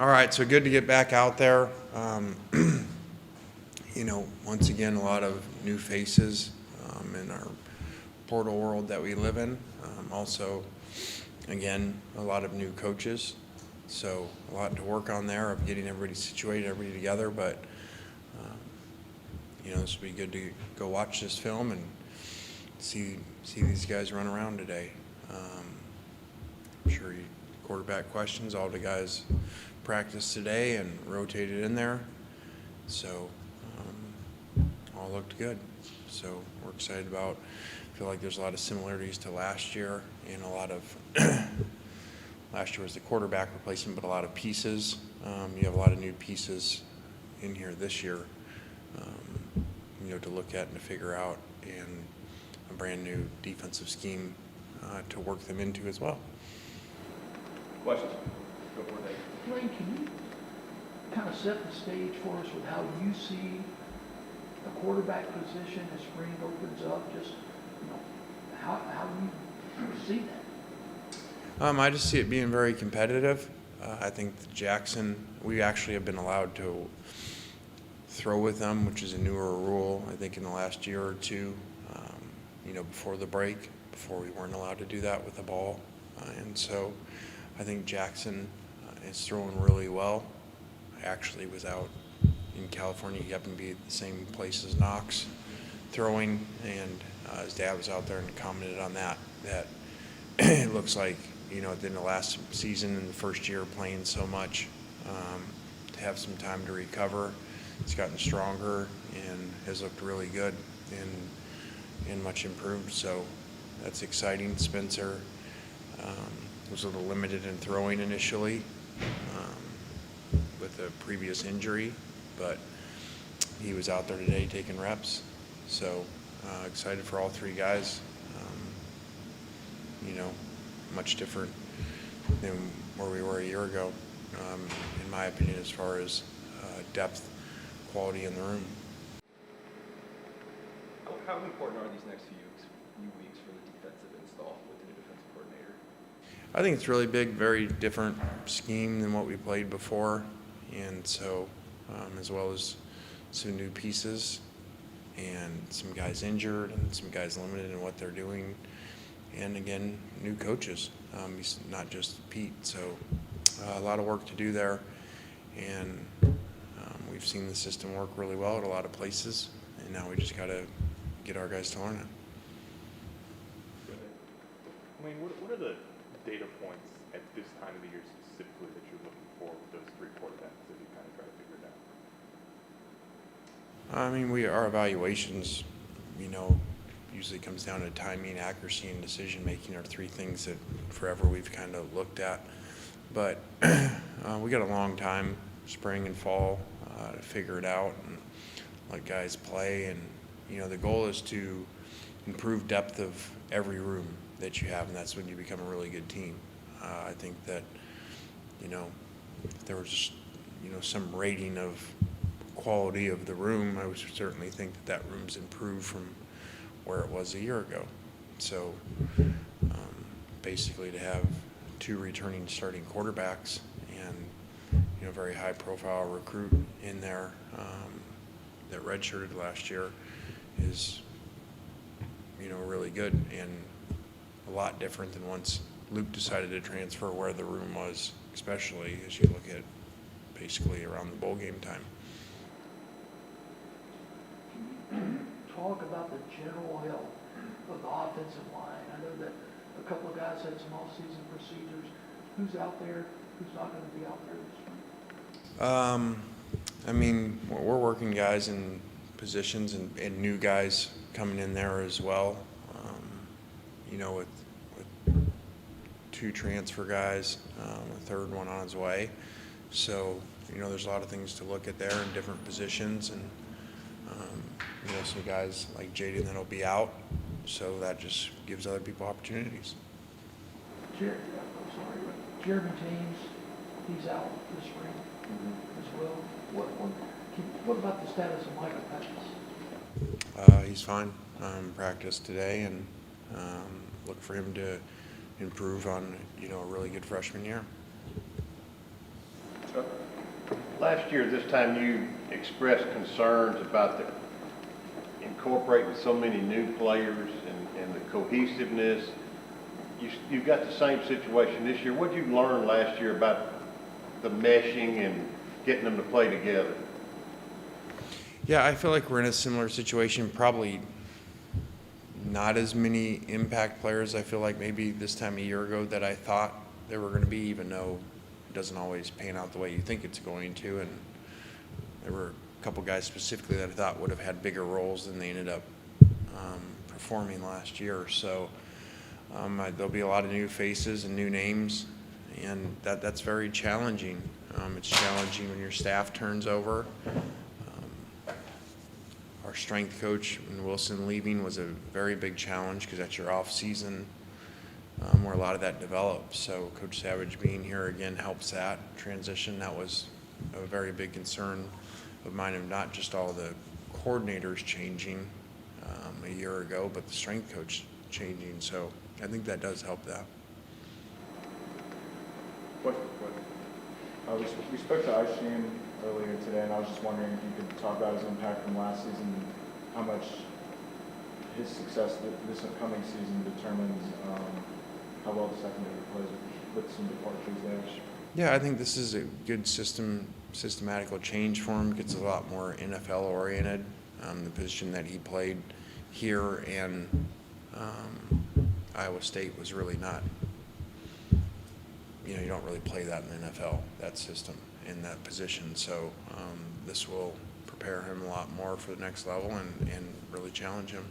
All right, so good to get back out there. Once again, a lot of new faces in our portal world that we live in. Also, again, a lot of new coaches. So a lot to work on there of getting everybody situated, everybody together. But, this will be good to go watch this film and see these guys run around today. I'm sure quarterback questions, all the guys practiced today and rotated in there. So all looked good. So we're excited about, I feel like there's a lot of similarities to last year and a lot of, last year was the quarterback replacement, but a lot of pieces. You have a lot of new pieces in here this year, to look at and to figure out, and a brand new defensive scheme to work them into as well. Questions? Go for it. Lane, can you kind of set the stage for us with how you see the quarterback position as spring opens up? Just, how do you see that? I just see it being very competitive. I think Jackson, we actually have been allowed to throw with them, which is a newer rule, I think, in the last year or two, before the break, before we weren't allowed to do that with the ball. And so I think Jackson is throwing really well. I actually was out in California. He happened to be at the same place as Knox throwing, and his dad was out there and commented on that it looks like, at the end of last season and the first year playing so much, to have some time to recover. He's gotten stronger and has looked really good and much improved. So that's exciting. Spencer was a little limited in throwing initially with a previous injury, but he was out there today taking reps. So excited for all three guys. Much different than where we were a year ago, in my opinion, as far as depth, quality in the room. How important are these next few weeks for the defensive install with the new defensive coordinator? I think it's really big, very different scheme than what we played before, and so as well as some new pieces and some guys injured and some guys limited in what they're doing, and again, new coaches. He's not just Pete, so a lot of work to do there, and we've seen the system work really well at a lot of places, and now we just got to get our guys to learn it. I mean, what are the data points at this time of the year specifically that you're looking for with those three quarterbacks as you kind of try to figure it out? I mean, our evaluations, usually comes down to timing, accuracy, and decision making are three things that forever we've kind of looked at. But we got a long time, spring and fall, to figure it out and let guys play. And the goal is to improve depth of every room that you have, and that's when you become a really good team. I think that if there was some rating of quality of the room, I would certainly think that room's improved from where it was a year ago. So basically to have two returning starting quarterbacks and very high profile recruit in there that redshirted last year is really good and a lot different than once Luke decided to transfer where the room was, especially as you look at basically around the bowl game time. Talk about the general health of the offensive line. I know that a couple of guys had some off-season procedures. Who's out there? Who's not going to be out there this week? I mean, we're working guys in positions and new guys coming in there as well. With two transfer guys, a third one on his way. So, there's a lot of things to look at there in different positions, and some guys like Jaden that'll be out, so that just gives other people opportunities. Jeremy James, he's out this spring as well. What about the status of Michael Pettis? He's fine. Practiced today, and look for him to improve on a really good freshman year. Chuck? Last year, this time you expressed concerns about the incorporating so many new players and the cohesiveness. You've got the same situation this year. What did you learn last year about the meshing and getting them to play together? Yeah, I feel like we're in a similar situation, probably not as many impact players, I feel like maybe this time a year ago that I thought there were going to be, even though it doesn't always pan out the way you think it's going to. And there were a couple guys specifically that I thought would have had bigger roles than they ended up performing last year. So there'll be a lot of new faces and new names, and that's very challenging. It's challenging when your staff turns over. Our strength coach and Wilson leaving was a very big challenge because that's your off season where a lot of that develops. So Coach Savage being here again helps that transition. That was a very big concern of mine, of not just all the coordinators changing a year ago, but the strength coach changing. So I think that does help that. We spoke to Aishin earlier today, and I was just wondering if you could talk about his impact from last season, and how much his success this upcoming season determines how well the secondary plays with some departures there. Yeah, I think this is a good systematical change for him. Gets a lot more NFL oriented. The position that he played here and Iowa State was really not, you don't really play that in the NFL, that system in that position. So this will prepare him a lot more for the next level and really challenge him.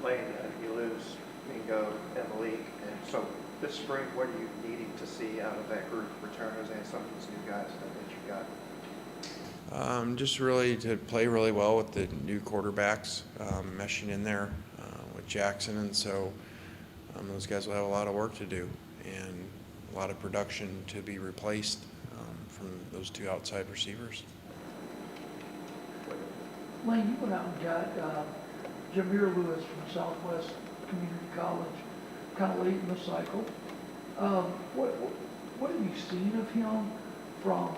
Lane, you lose Mingo and Malik, and so this spring, what are you needing to see out of that group of returners and some of these new guys that you got? Just really to play really well with the new quarterbacks, meshing in there with Jackson, and so those guys will have a lot of work to do and a lot of production to be replaced from those two outside receivers. Lane, you went out and got Jameer Lewis from Southwest Community College, kind of late in the cycle. What have you seen of him from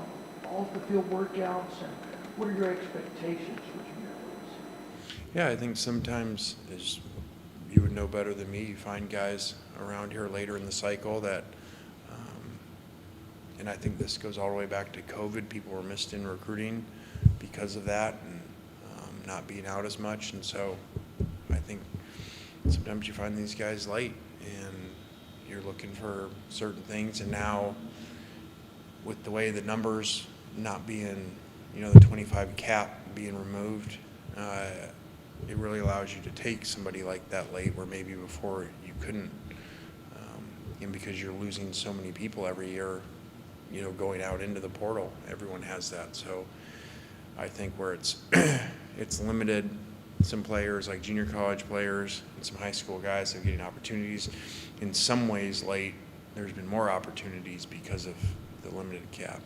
off the field workouts, and what are your expectations for Jameer Lewis? Yeah, I think sometimes, as you would know better than me, you find guys around here later in the cycle that, and I think this goes all the way back to COVID. People were missed in recruiting because of that and not being out as much. And so I think sometimes you find these guys late and you're looking for certain things. And now with the way the numbers not being, the 25 cap being removed, it really allows you to take somebody like that late where maybe before you couldn't, and because you're losing so many people every year, going out into the portal. Everyone has that. So I think where it's it's limited, some players like junior college players and some high school guys are getting opportunities. In some ways late, there's been more opportunities because of the limited cap.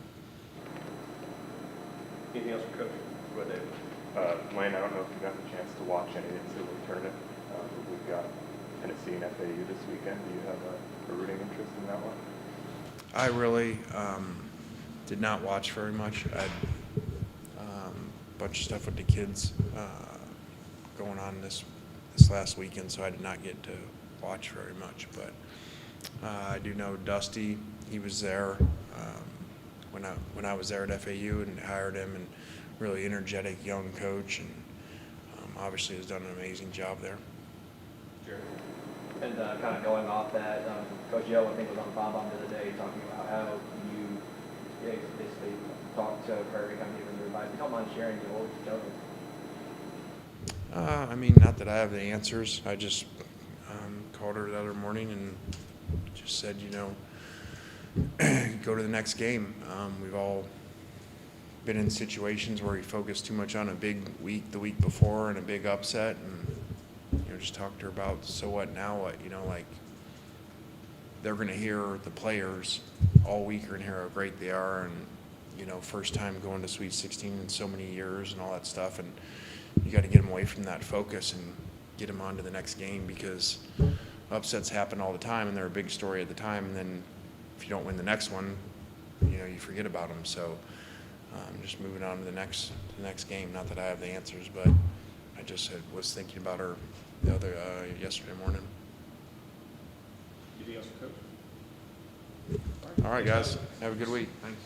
Anything else for Coach? Go ahead, David. Lane, I don't know if you got the chance to watch any of the NCAA tournament, but we've got Tennessee and FAU this weekend. Do you have a rooting interest in that one? I really did not watch very much. I had a bunch of stuff with the kids going on this last weekend, so I did not get to watch very much. But I do know Dusty. He was there when I was there at FAU and hired him, and really energetic young coach, and obviously has done an amazing job there. And kind of going off that, Coach Yo, I think, was on Bob the other day talking about how you basically talked to Prairie, kind of giving your advice. If you don't mind sharing your old tell them. Not that I have the answers. I just called her the other morning and just said, go to the next game. We've all been in situations where we focus too much on a big week the week before and a big upset, and just talk to her about, so what now what, like they're going to hear the players all week are going to hear how great they are, and first time going to Sweet 16 in so many years and all that stuff, and you got to get them away from that focus and get them on to the next game, because upsets happen all the time and they're a big story at the time, and then if you don't win the next one, you forget about them. So just moving on to the next game. Not that I have the answers, but I just was thinking about her yesterday morning. Anything else, Coach? All right, guys. Have a good week. Thanks.